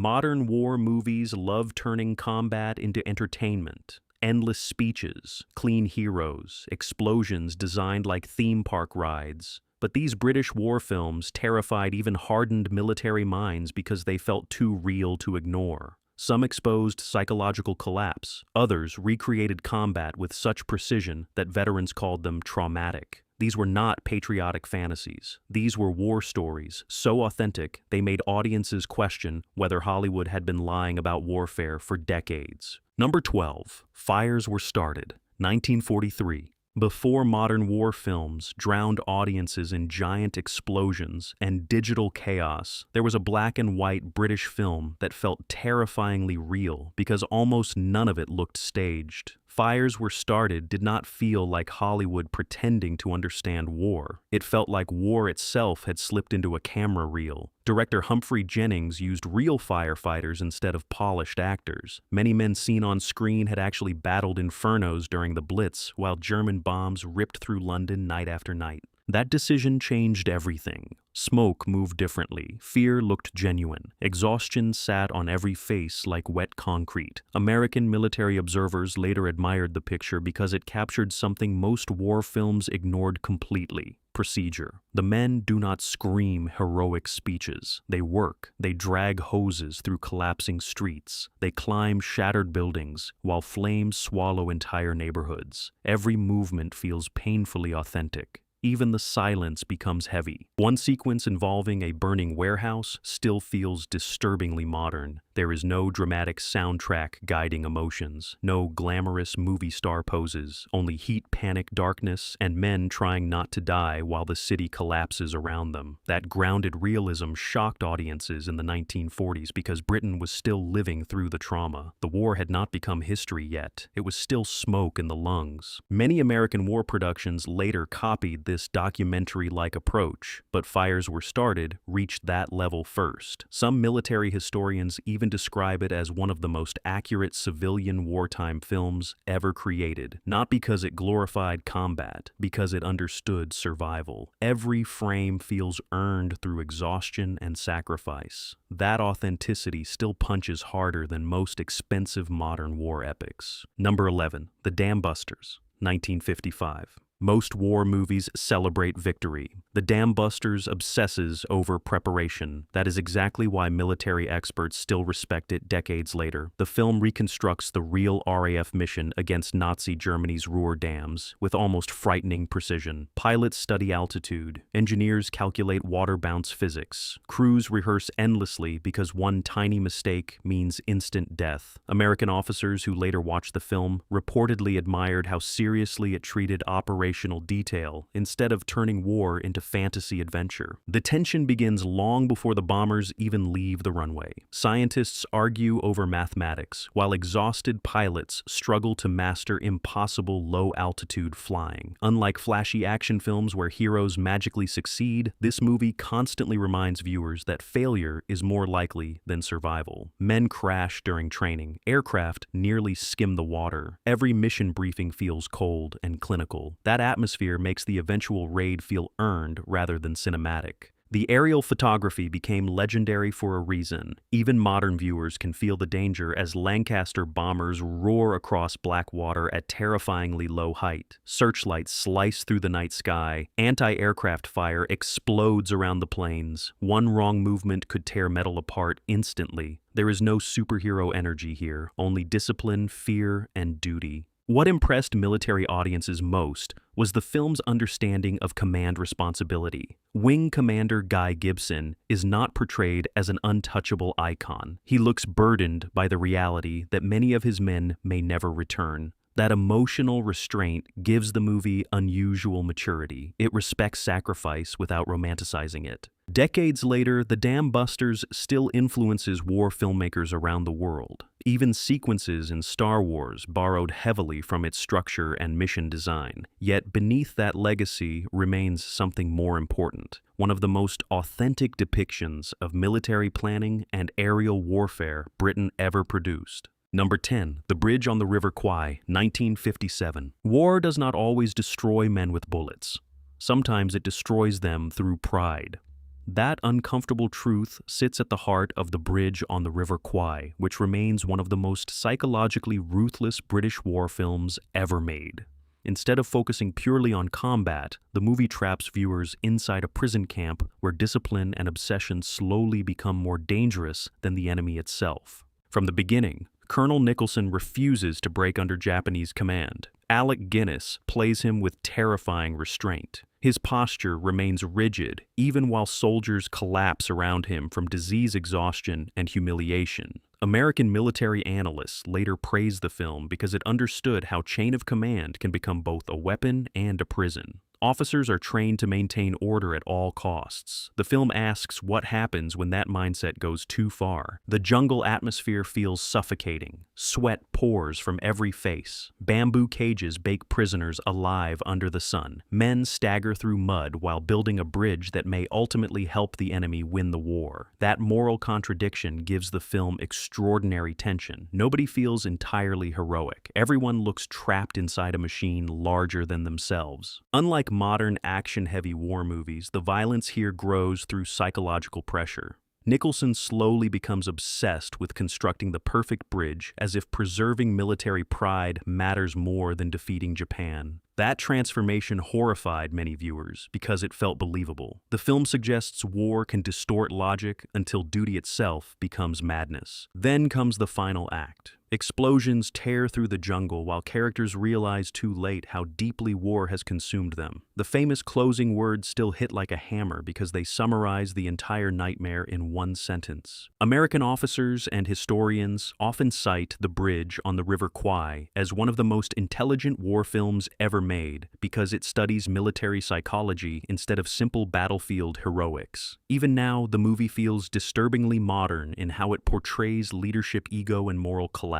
Modern war movies love turning combat into entertainment. Endless speeches, clean heroes, explosions designed like theme park rides. But these British war films terrified even hardened military minds because they felt too real to ignore. Some exposed psychological collapse, others recreated combat with such precision that veterans called them traumatic. These were not patriotic fantasies. These were war stories, so authentic they made audiences question whether Hollywood had been lying about warfare for decades. Number 12. Fires Were Started, 1943. Before modern war films drowned audiences in giant explosions and digital chaos, there was a black and white British film that felt terrifyingly real because almost none of it looked staged. Fires Were Started did not feel like Hollywood pretending to understand war. It felt like war itself had slipped into a camera reel. Director Humphrey Jennings used real firefighters instead of polished actors. Many men seen on screen had actually battled infernos during the Blitz, while German bombs ripped through London night after night. That decision changed everything. Smoke moved differently. Fear looked genuine. Exhaustion sat on every face like wet concrete. American military observers later admired the picture because it captured something most war films ignored completely: procedure. The men do not scream heroic speeches. They work. They drag hoses through collapsing streets. They climb shattered buildings while flames swallow entire neighborhoods. Every movement feels painfully authentic. Even the silence becomes heavy. One sequence involving a burning warehouse still feels disturbingly modern. There is no dramatic soundtrack guiding emotions, no glamorous movie star poses, only heat, panic, darkness, and men trying not to die while the city collapses around them. That grounded realism shocked audiences in the 1940s because Britain was still living through the trauma. The war had not become history yet. It was still smoke in the lungs. Many American war productions later copied this documentary-like approach, but Fires Were Started reached that level first. Some military historians even describe it as one of the most accurate civilian wartime films ever created, not because it glorified combat, because it understood survival. Every frame feels earned through exhaustion and sacrifice. That authenticity still punches harder than most expensive modern war epics. Number 11. The Dam Busters, 1955. Most war movies celebrate victory. The Dam Busters obsesses over preparation. That is exactly why military experts still respect it decades later. The film reconstructs the real RAF mission against Nazi Germany's Ruhr dams with almost frightening precision. Pilots study altitude. Engineers calculate water bounce physics. Crews rehearse endlessly because one tiny mistake means instant death. American officers who later watched the film reportedly admired how seriously it treated operational detail instead of turning war into fantasy adventure. The tension begins long before the bombers even leave the runway. Scientists argue over mathematics, while exhausted pilots struggle to master impossible low-altitude flying. Unlike flashy action films where heroes magically succeed, this movie constantly reminds viewers that failure is more likely than survival. Men crash during training. Aircraft nearly skim the water. Every mission briefing feels cold and clinical. That atmosphere makes the eventual raid feel earned rather than cinematic. The aerial photography became legendary for a reason. Even modern viewers can feel the danger as Lancaster bombers roar across black water at terrifyingly low height. Searchlights slice through the night sky. Anti-aircraft fire explodes around the planes. One wrong movement could tear metal apart instantly. There is no superhero energy here, only discipline, fear, and duty. What impressed military audiences most was the film's understanding of command responsibility. Wing Commander Guy Gibson is not portrayed as an untouchable icon. He looks burdened by the reality that many of his men may never return. That emotional restraint gives the movie unusual maturity. It respects sacrifice without romanticizing it. Decades later, The Dam Busters still influences war filmmakers around the world. Even sequences in Star Wars borrowed heavily from its structure and mission design. Yet beneath that legacy remains something more important. One of the most authentic depictions of military planning and aerial warfare Britain ever produced. Number 10. The Bridge on the River Kwai, 1957. War does not always destroy men with bullets. Sometimes it destroys them through pride. That uncomfortable truth sits at the heart of The Bridge on the River Kwai, which remains one of the most psychologically ruthless British war films ever made. Instead of focusing purely on combat, the movie traps viewers inside a prison camp where discipline and obsession slowly become more dangerous than the enemy itself. From the beginning, Colonel Nicholson refuses to break under Japanese command. Alec Guinness plays him with terrifying restraint. His posture remains rigid, even while soldiers collapse around him from disease exhaustion and humiliation. American military analysts later praised the film because it understood how chain of command can become both a weapon and a prison. Officers are trained to maintain order at all costs. The film asks what happens when that mindset goes too far. The jungle atmosphere feels suffocating. Sweat pours from every face. Bamboo cages bake prisoners alive under the sun. Men stagger through mud while building a bridge that may ultimately help the enemy win the war. That moral contradiction gives the film extraordinary tension. Nobody feels entirely heroic. Everyone looks trapped inside a machine larger than themselves. Unlike modern action-heavy war movies, the violence here grows through psychological pressure. Nicholson slowly becomes obsessed with constructing the perfect bridge, as if preserving military pride matters more than defeating Japan. That transformation horrified many viewers because it felt believable. The film suggests war can distort logic until duty itself becomes madness. Then comes the final act. Explosions tear through the jungle while characters realize too late how deeply war has consumed them. The famous closing words still hit like a hammer because they summarize the entire nightmare in one sentence. American officers and historians often cite The Bridge on the River Kwai as one of the most intelligent war films ever made because it studies military psychology instead of simple battlefield heroics. Even now, the movie feels disturbingly modern in how it portrays leadership ego and moral collapse.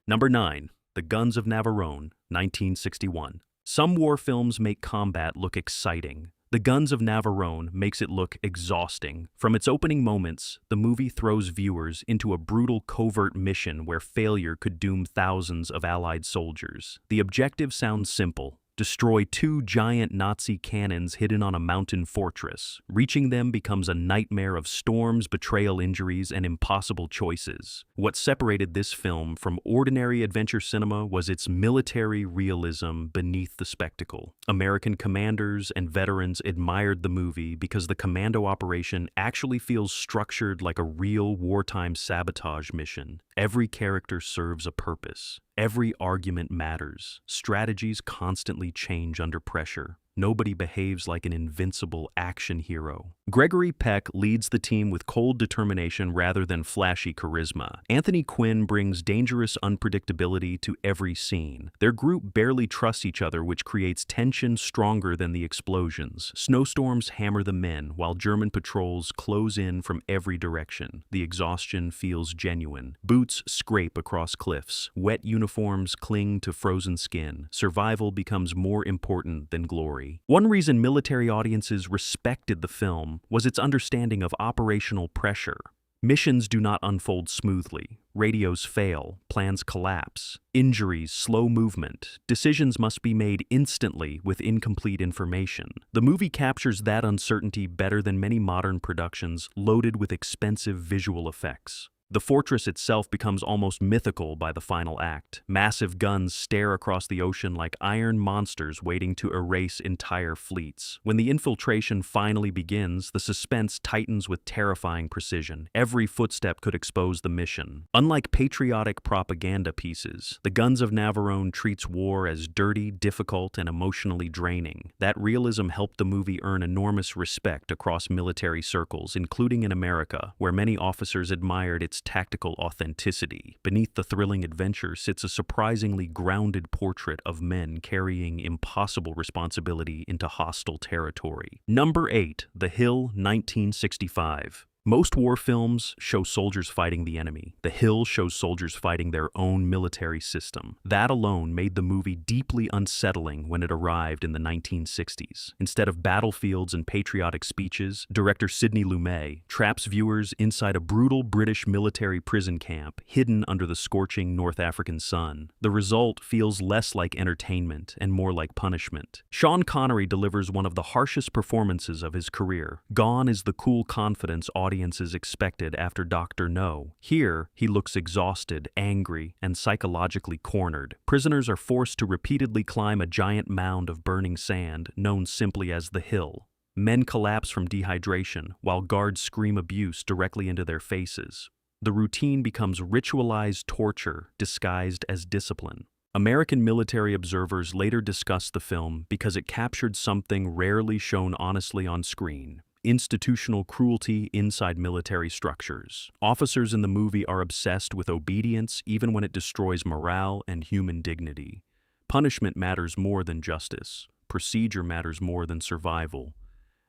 Number 9. The Guns of Navarone, 1961. Some war films make combat look exciting. The Guns of Navarone makes it look exhausting. From its opening moments, the movie throws viewers into a brutal covert mission where failure could doom thousands of Allied soldiers. The objective sounds simple: destroy 2 giant Nazi cannons hidden on a mountain fortress. Reaching them becomes a nightmare of storms, betrayal, injuries, and impossible choices. What separated this film from ordinary adventure cinema was its military realism beneath the spectacle. American commanders and veterans admired the movie because the commando operation actually feels structured like a real wartime sabotage mission. Every character serves a purpose. Every argument matters. Strategies constantly change under pressure. Nobody behaves like an invincible action hero. Gregory Peck leads the team with cold determination rather than flashy charisma. Anthony Quinn brings dangerous unpredictability to every scene. Their group barely trusts each other, which creates tension stronger than the explosions. Snowstorms hammer the men, while German patrols close in from every direction. The exhaustion feels genuine. Boots scrape across cliffs. Wet uniforms cling to frozen skin. Survival becomes more important than glory. One reason military audiences respected the film was its understanding of operational pressure. Missions do not unfold smoothly. Radios fail, plans collapse, injuries slow movement, decisions must be made instantly with incomplete information. The movie captures that uncertainty better than many modern productions loaded with expensive visual effects. The fortress itself becomes almost mythical by the final act. Massive guns stare across the ocean like iron monsters waiting to erase entire fleets. When the infiltration finally begins, the suspense tightens with terrifying precision. Every footstep could expose the mission. Unlike patriotic propaganda pieces, The Guns of Navarone treats war as dirty, difficult, and emotionally draining. That realism helped the movie earn enormous respect across military circles, including in America, where many officers admired its tactical authenticity. Beneath the thrilling adventure sits a surprisingly grounded portrait of men carrying impossible responsibility into hostile territory. Number 8. The Hill, 1965. Most war films show soldiers fighting the enemy. The Hill shows soldiers fighting their own military system. That alone made the movie deeply unsettling when it arrived in the 1960s. Instead of battlefields and patriotic speeches, director Sidney Lumet traps viewers inside a brutal British military prison camp hidden under the scorching North African sun. The result feels less like entertainment and more like punishment. Sean Connery delivers one of the harshest performances of his career. Gone is the cool confidence audiences expected after Dr. No. Here, he looks exhausted, angry, and psychologically cornered. Prisoners are forced to repeatedly climb a giant mound of burning sand, known simply as the Hill. Men collapse from dehydration, while guards scream abuse directly into their faces. The routine becomes ritualized torture disguised as discipline. American military observers later discussed the film because it captured something rarely shown honestly on screen: institutional cruelty inside military structures. Officers in the movie are obsessed with obedience even when it destroys morale and human dignity. Punishment matters more than justice. Procedure matters more than survival.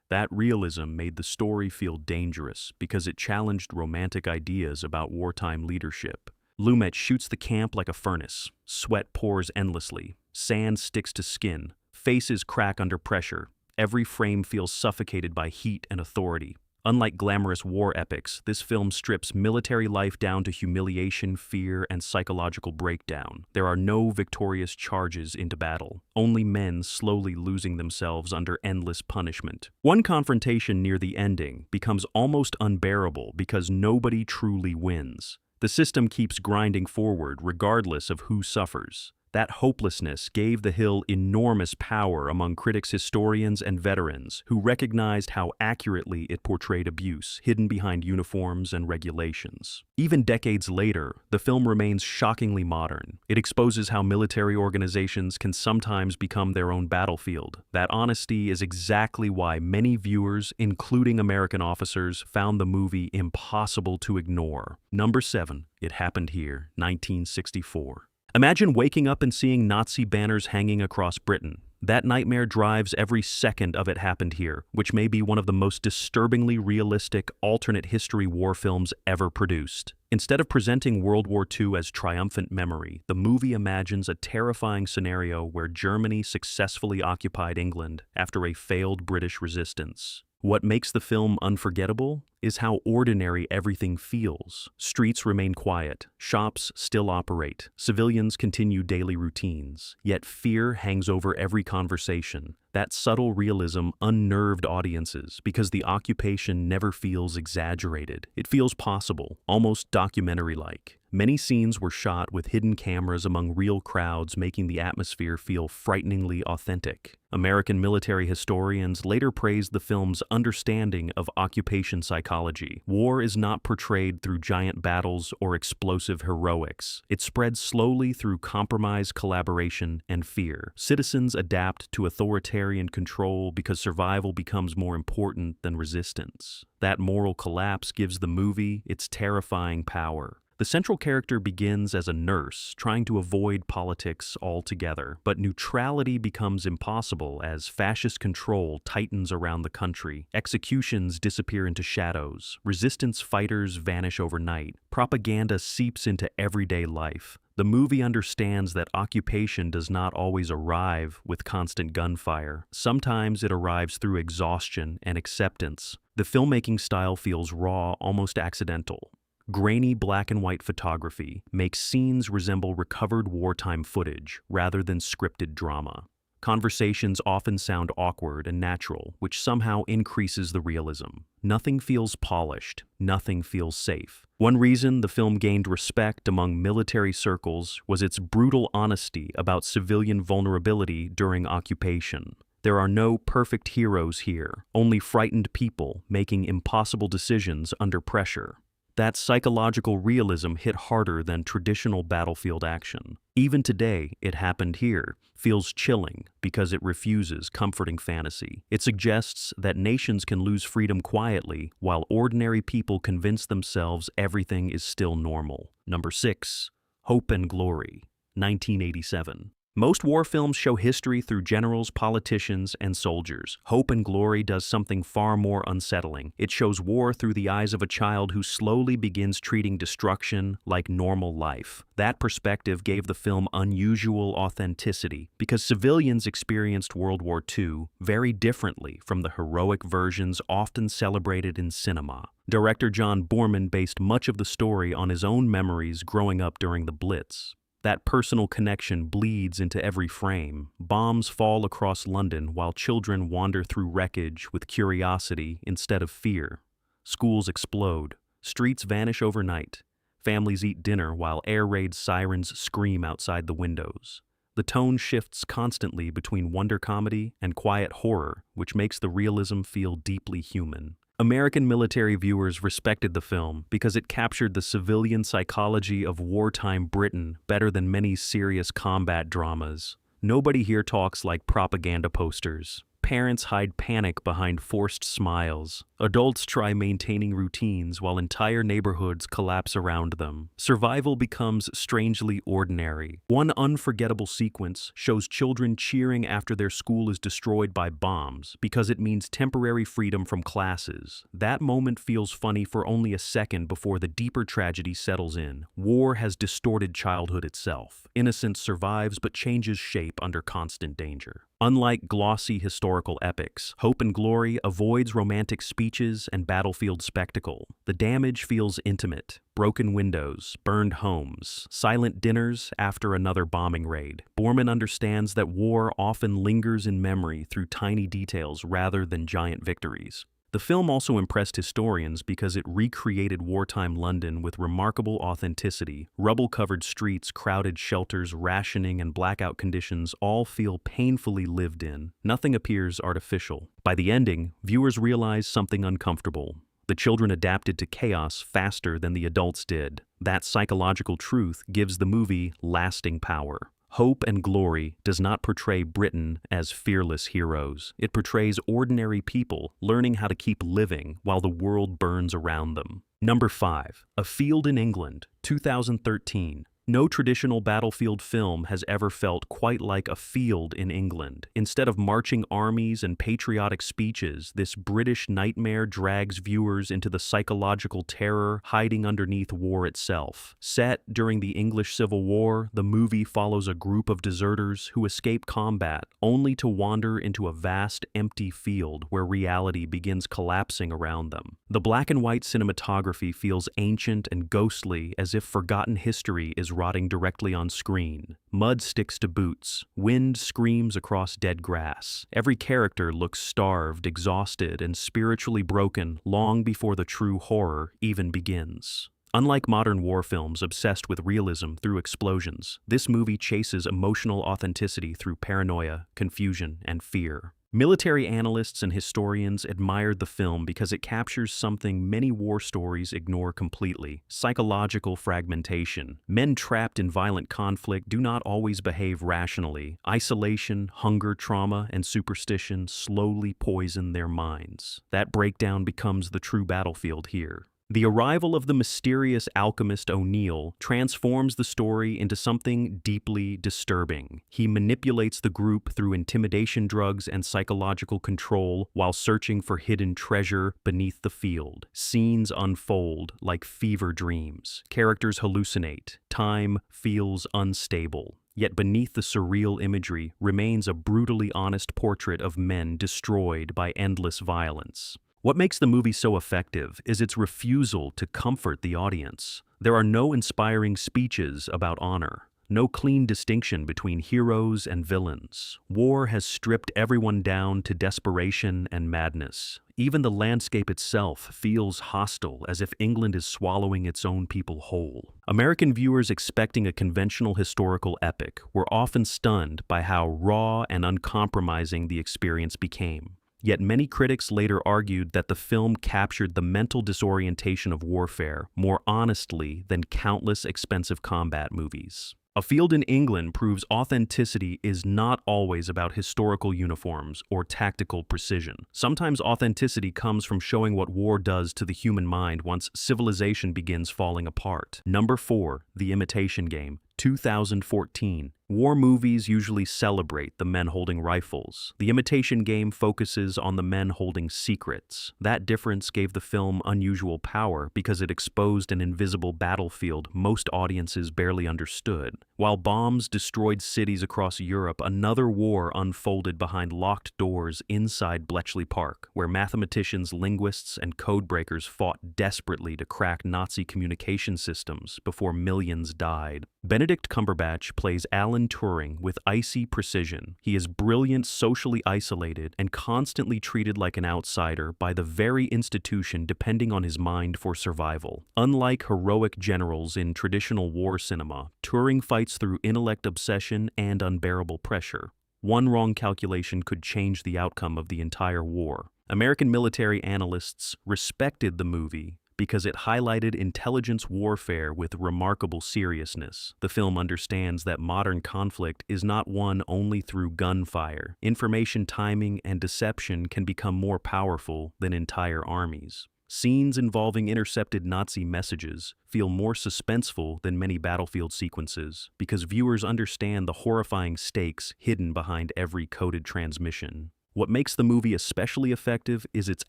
That realism made the story feel dangerous because it challenged romantic ideas about wartime leadership. Lumet shoots the camp like a furnace. Sweat pours endlessly. Sand sticks to skin. Faces crack under pressure. Every frame feels suffocated by heat and authority. Unlike glamorous war epics, this film strips military life down to humiliation, fear, and psychological breakdown. There are no victorious charges into battle, only men slowly losing themselves under endless punishment. One confrontation near the ending becomes almost unbearable because nobody truly wins. The system keeps grinding forward regardless of who suffers. That hopelessness gave The Hill enormous power among critics, historians, and veterans who recognized how accurately it portrayed abuse hidden behind uniforms and regulations. Even decades later, the film remains shockingly modern. It exposes how military organizations can sometimes become their own battlefield. That honesty is exactly why many viewers, including American officers, found the movie impossible to ignore. Number 7. It Happened Here, 1964. Imagine waking up and seeing Nazi banners hanging across Britain. That nightmare drives every second of It Happened Here, which may be one of the most disturbingly realistic alternate history war films ever produced. Instead of presenting World War II as triumphant memory, the movie imagines a terrifying scenario where Germany successfully occupied England after a failed British resistance. What makes the film unforgettable is how ordinary everything feels. Streets remain quiet, shops still operate, civilians continue daily routines, yet fear hangs over every conversation. That subtle realism unnerved audiences because the occupation never feels exaggerated. It feels possible, almost documentary-like. Many scenes were shot with hidden cameras among real crowds, making the atmosphere feel frighteningly authentic. American military historians later praised the film's understanding of occupation psychology. War is not portrayed through giant battles or explosive heroics. It spreads slowly through compromise, collaboration, and fear. Citizens adapt to authoritarian control because survival becomes more important than resistance. That moral collapse gives the movie its terrifying power. The central character begins as a nurse, trying to avoid politics altogether, but neutrality becomes impossible as fascist control tightens around the country. Executions disappear into shadows. Resistance fighters vanish overnight. Propaganda seeps into everyday life. The movie understands that occupation does not always arrive with constant gunfire. Sometimes it arrives through exhaustion and acceptance. The filmmaking style feels raw, almost accidental. Grainy black and white photography makes scenes resemble recovered wartime footage rather than scripted drama. Conversations often sound awkward and natural, which somehow increases the realism. Nothing feels polished, nothing feels safe. One reason the film gained respect among military circles was its brutal honesty about civilian vulnerability during occupation. There are no perfect heroes here, only frightened people making impossible decisions under pressure. That psychological realism hit harder than traditional battlefield action. Even today, It Happened Here feels chilling because it refuses comforting fantasy. It suggests that nations can lose freedom quietly while ordinary people convince themselves everything is still normal. Number 6. Hope and Glory, 1987. Most war films show history through generals, politicians, and soldiers. Hope and Glory does something far more unsettling. It shows war through the eyes of a child who slowly begins treating destruction like normal life. That perspective gave the film unusual authenticity because civilians experienced World War II very differently from the heroic versions often celebrated in cinema. Director John Boorman based much of the story on his own memories growing up during the Blitz. That personal connection bleeds into every frame. Bombs fall across London while children wander through wreckage with curiosity instead of fear. Schools explode. Streets vanish overnight. Families eat dinner while air raid sirens scream outside the windows. The tone shifts constantly between wonder comedy and quiet horror, which makes the realism feel deeply human. American military viewers respected the film because it captured the civilian psychology of wartime Britain better than many serious combat dramas. Nobody here talks like propaganda posters. Parents hide panic behind forced smiles. Adults try maintaining routines while entire neighborhoods collapse around them. Survival becomes strangely ordinary. One unforgettable sequence shows children cheering after their school is destroyed by bombs because it means temporary freedom from classes. That moment feels funny for only a second before the deeper tragedy settles in. War has distorted childhood itself. Innocence survives but changes shape under constant danger. Unlike glossy historical epics, Hope and Glory avoids romantic speeches and battlefield spectacle. The damage feels intimate. Broken windows, burned homes, silent dinners after another bombing raid. Boorman understands that war often lingers in memory through tiny details rather than giant victories. The film also impressed historians because it recreated wartime London with remarkable authenticity. Rubble-covered streets, crowded shelters, rationing, and blackout conditions all feel painfully lived in. Nothing appears artificial. By the ending, viewers realize something uncomfortable. The children adapted to chaos faster than the adults did. That psychological truth gives the movie lasting power. Hope and Glory does not portray Britain as fearless heroes. It portrays ordinary people learning how to keep living while the world burns around them. Number 5. A Field in England, 2013. No traditional battlefield film has ever felt quite like a field in England. Instead of marching armies and patriotic speeches, this British nightmare drags viewers into the psychological terror hiding underneath war itself. Set during the English Civil War, the movie follows a group of deserters who escape combat, only to wander into a vast, empty field where reality begins collapsing around them. The black and white cinematography feels ancient and ghostly, as if forgotten history is rotting directly on screen. Mud sticks to boots. Wind screams across dead grass. Every character looks starved, exhausted, and spiritually broken long before the true horror even begins. Unlike modern war films obsessed with realism through explosions, this movie chases emotional authenticity through paranoia, confusion, and fear. Military analysts and historians admired the film because it captures something many war stories ignore completely: psychological fragmentation. Men trapped in violent conflict do not always behave rationally. Isolation, hunger, trauma, and superstition slowly poison their minds. That breakdown becomes the true battlefield here. The arrival of the mysterious alchemist O'Neill transforms the story into something deeply disturbing. He manipulates the group through intimidation drugs and psychological control while searching for hidden treasure beneath the field. Scenes unfold like fever dreams. Characters hallucinate. Time feels unstable. Yet beneath the surreal imagery remains a brutally honest portrait of men destroyed by endless violence. What makes the movie so effective is its refusal to comfort the audience. There are no inspiring speeches about honor, no clean distinction between heroes and villains. War has stripped everyone down to desperation and madness. Even the landscape itself feels hostile, as if England is swallowing its own people whole. American viewers expecting a conventional historical epic were often stunned by how raw and uncompromising the experience became. Yet many critics later argued that the film captured the mental disorientation of warfare more honestly than countless expensive combat movies. A Field in England proves authenticity is not always about historical uniforms or tactical precision. Sometimes authenticity comes from showing what war does to the human mind once civilization begins falling apart. Number 4, The Imitation Game, 2014. War movies usually celebrate the men holding rifles. The Imitation Game focuses on the men holding secrets. That difference gave the film unusual power because it exposed an invisible battlefield most audiences barely understood. While bombs destroyed cities across Europe, another war unfolded behind locked doors inside Bletchley Park, where mathematicians, linguists, and codebreakers fought desperately to crack Nazi communication systems before millions died. Benedict Cumberbatch plays Alan Turing with icy precision. He is brilliant, socially isolated, and constantly treated like an outsider by the very institution depending on his mind for survival. Unlike heroic generals in traditional war cinema, Turing fights through intellect obsession and unbearable pressure. One wrong calculation could change the outcome of the entire war. American military analysts respected the movie because it highlighted intelligence warfare with remarkable seriousness. The film understands that modern conflict is not won only through gunfire. Information timing and deception can become more powerful than entire armies. Scenes involving intercepted Nazi messages feel more suspenseful than many battlefield sequences because viewers understand the horrifying stakes hidden behind every coded transmission. What makes the movie especially effective is its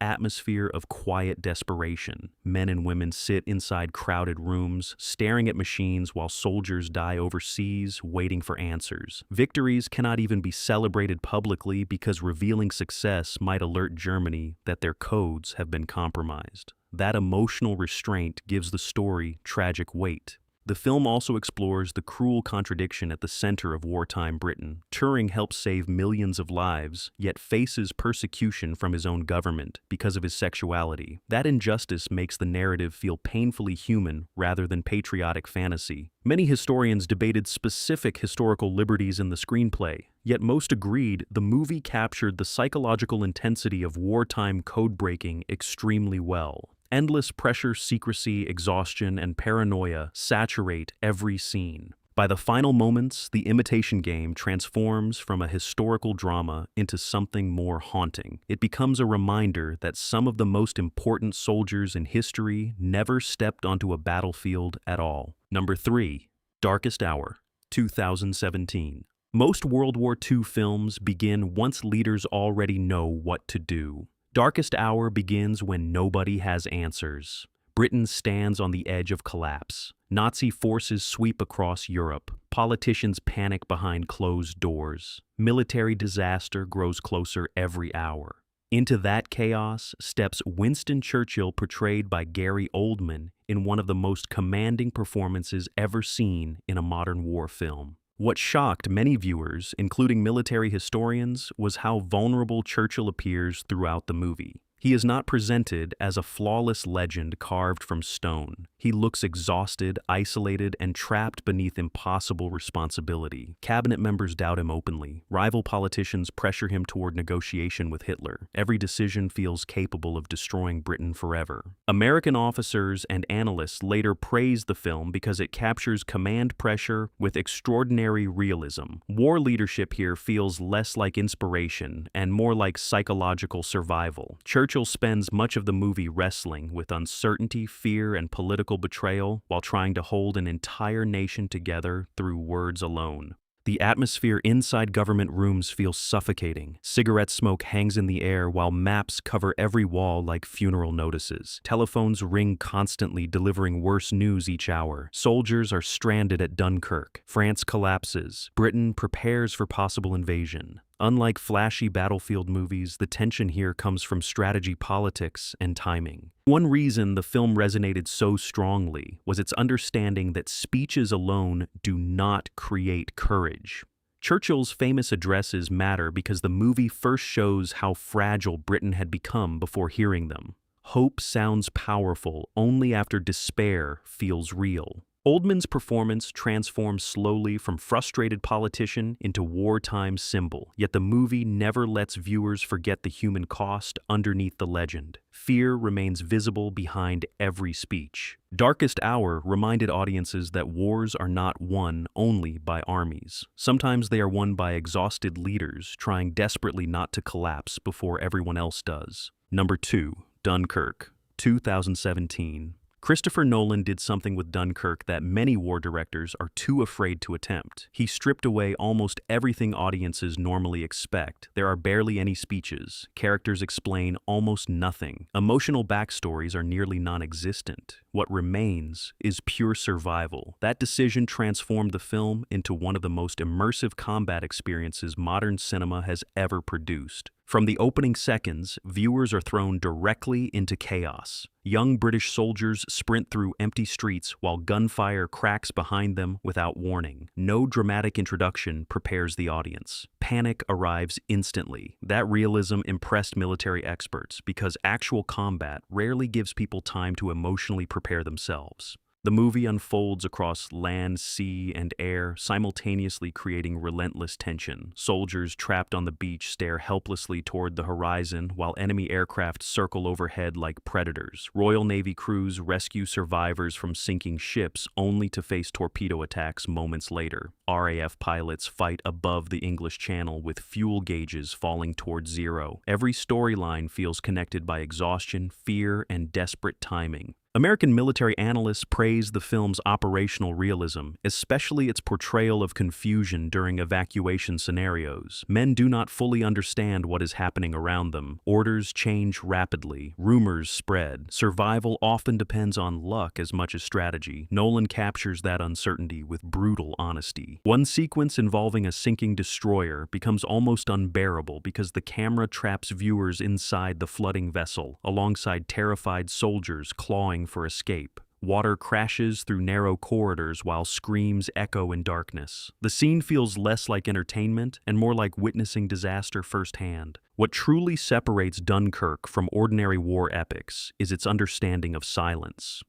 atmosphere of quiet desperation. Men and women sit inside crowded rooms, staring at machines while soldiers die overseas, waiting for answers. Victories cannot even be celebrated publicly because revealing success might alert Germany that their codes have been compromised. That emotional restraint gives the story tragic weight. The film also explores the cruel contradiction at the center of wartime Britain. Turing helps save millions of lives, yet faces persecution from his own government because of his sexuality. That injustice makes the narrative feel painfully human rather than patriotic fantasy. Many historians debated specific historical liberties in the screenplay, yet most agreed the movie captured the psychological intensity of wartime code-breaking extremely well. Endless pressure, secrecy, exhaustion, and paranoia saturate every scene. By the final moments, the Imitation Game transforms from a historical drama into something more haunting. It becomes a reminder that some of the most important soldiers in history never stepped onto a battlefield at all. Number 3. Darkest Hour, 2017. Most World War II films begin once leaders already know what to do. Darkest Hour begins when nobody has answers. Britain stands on the edge of collapse. Nazi forces sweep across Europe. Politicians panic behind closed doors. Military disaster grows closer every hour. Into that chaos steps Winston Churchill, portrayed by Gary Oldman in one of the most commanding performances ever seen in a modern war film. What shocked many viewers, including military historians, was how vulnerable Churchill appears throughout the movie. He is not presented as a flawless legend carved from stone. He looks exhausted, isolated, and trapped beneath impossible responsibility. Cabinet members doubt him openly. Rival politicians pressure him toward negotiation with Hitler. Every decision feels capable of destroying Britain forever. American officers and analysts later praised the film because it captures command pressure with extraordinary realism. War leadership here feels less like inspiration and more like psychological survival. Churchill spends much of the movie wrestling with uncertainty, fear, and political betrayal while trying to hold an entire nation together through words alone. The atmosphere inside government rooms feels suffocating. Cigarette smoke hangs in the air while maps cover every wall like funeral notices. Telephones ring constantly, delivering worse news each hour. Soldiers are stranded at Dunkirk. France collapses. Britain prepares for possible invasion. Unlike flashy battlefield movies, the tension here comes from strategy, politics, and timing. One reason the film resonated so strongly was its understanding that speeches alone do not create courage. Churchill's famous addresses matter because the movie first shows how fragile Britain had become before hearing them. Hope sounds powerful only after despair feels real. Oldman's performance transforms slowly from frustrated politician into wartime symbol, yet the movie never lets viewers forget the human cost underneath the legend. Fear remains visible behind every speech. Darkest Hour reminded audiences that wars are not won only by armies. Sometimes they are won by exhausted leaders trying desperately not to collapse before everyone else does. Number 2. Dunkirk, 2017. Christopher Nolan did something with Dunkirk that many war directors are too afraid to attempt. He stripped away almost everything audiences normally expect. There are barely any speeches. Characters explain almost nothing. Emotional backstories are nearly non-existent. What remains is pure survival. That decision transformed the film into one of the most immersive combat experiences modern cinema has ever produced. From the opening seconds, viewers are thrown directly into chaos. Young British soldiers sprint through empty streets while gunfire cracks behind them without warning. No dramatic introduction prepares the audience. Panic arrives instantly. That realism impressed military experts because actual combat rarely gives people time to emotionally prepare themselves. The movie unfolds across land, sea, and air, simultaneously creating relentless tension. Soldiers trapped on the beach stare helplessly toward the horizon while enemy aircraft circle overhead like predators. Royal Navy crews rescue survivors from sinking ships only to face torpedo attacks moments later. RAF pilots fight above the English Channel with fuel gauges falling toward zero. Every storyline feels connected by exhaustion, fear, and desperate timing. American military analysts praise the film's operational realism, especially its portrayal of confusion during evacuation scenarios. Men do not fully understand what is happening around them. Orders change rapidly. Rumors spread. Survival often depends on luck as much as strategy. Nolan captures that uncertainty with brutal honesty. One sequence involving a sinking destroyer becomes almost unbearable because the camera traps viewers inside the flooding vessel, alongside terrified soldiers clawing for escape. Water crashes through narrow corridors while screams echo in darkness. The scene feels less like entertainment and more like witnessing disaster firsthand. What truly separates Dunkirk from ordinary war epics is its understanding of silence.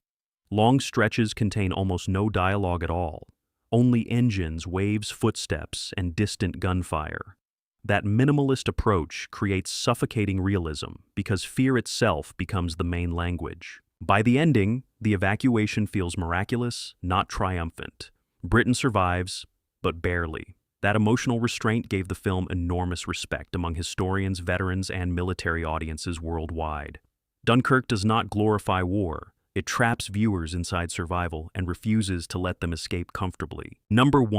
Long stretches contain almost no dialogue at all. Only engines, waves, footsteps, and distant gunfire. That minimalist approach creates suffocating realism because fear itself becomes the main language. By the ending, the evacuation feels miraculous, not triumphant. Britain survives, but barely. That emotional restraint gave the film enormous respect among historians, veterans, and military audiences worldwide. Dunkirk does not glorify war. It traps viewers inside survival and refuses to let them escape comfortably. Number 1,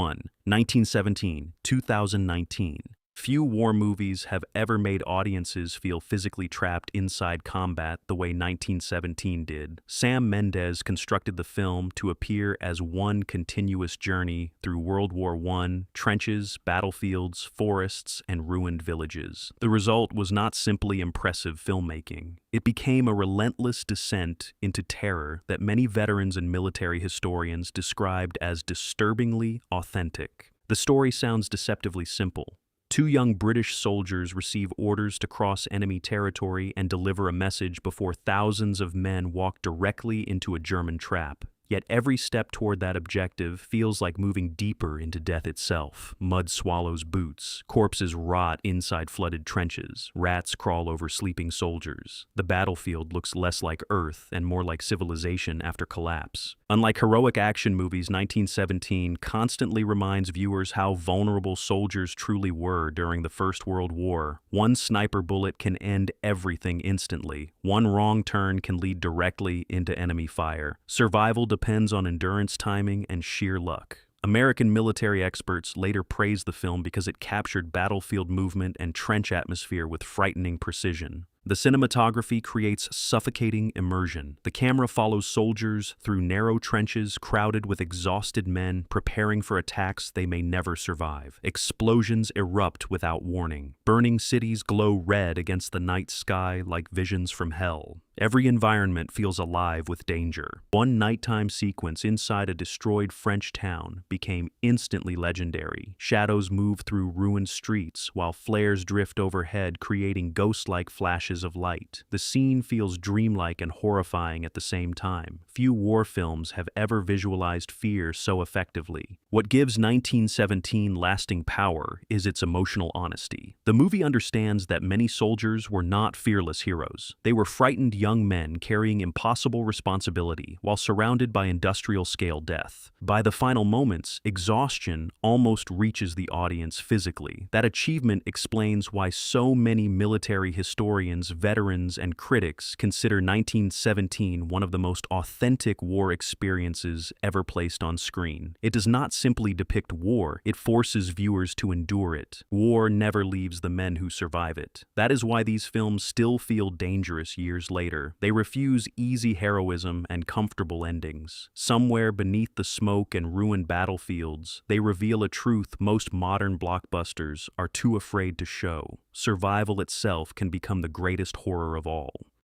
1917, 2019. Few war movies have ever made audiences feel physically trapped inside combat the way 1917 did. Sam Mendes constructed the film to appear as one continuous journey through World War I, trenches, battlefields, forests, and ruined villages. The result was not simply impressive filmmaking. It became a relentless descent into terror that many veterans and military historians described as disturbingly authentic. The story sounds deceptively simple. Two young British soldiers receive orders to cross enemy territory and deliver a message before thousands of men walk directly into a German trap. Yet every step toward that objective feels like moving deeper into death itself. Mud swallows boots, corpses rot inside flooded trenches, rats crawl over sleeping soldiers. The battlefield looks less like Earth and more like civilization after collapse. Unlike heroic action movies, 1917 constantly reminds viewers how vulnerable soldiers truly were during the First World War. One sniper bullet can end everything instantly. One wrong turn can lead directly into enemy fire. Survival depends on endurance, timing, and sheer luck. American military experts later praised the film because it captured battlefield movement and trench atmosphere with frightening precision. The cinematography creates suffocating immersion. The camera follows soldiers through narrow trenches crowded with exhausted men preparing for attacks they may never survive. Explosions erupt without warning. Burning cities glow red against the night sky like visions from hell. Every environment feels alive with danger. One nighttime sequence inside a destroyed French town became instantly legendary. Shadows move through ruined streets while flares drift overhead, creating ghost-like flashes of light. The scene feels dreamlike and horrifying at the same time. Few war films have ever visualized fear so effectively. What gives 1917 lasting power is its emotional honesty. The movie understands that many soldiers were not fearless heroes. They were frightened young men carrying impossible responsibility while surrounded by industrial-scale death. By the final moments, exhaustion almost reaches the audience physically. That achievement explains why so many military historians, veterans, and critics consider 1917 one of the most authentic war experiences ever placed on screen. It does not simply depict war, it forces viewers to endure it. War never leaves the men who survive it. That is why these films still feel dangerous years later. They refuse easy heroism and comfortable endings. Somewhere beneath the smoke and ruined battlefields, they reveal a truth most modern blockbusters are too afraid to show. Survival itself can become the greatest horror of all.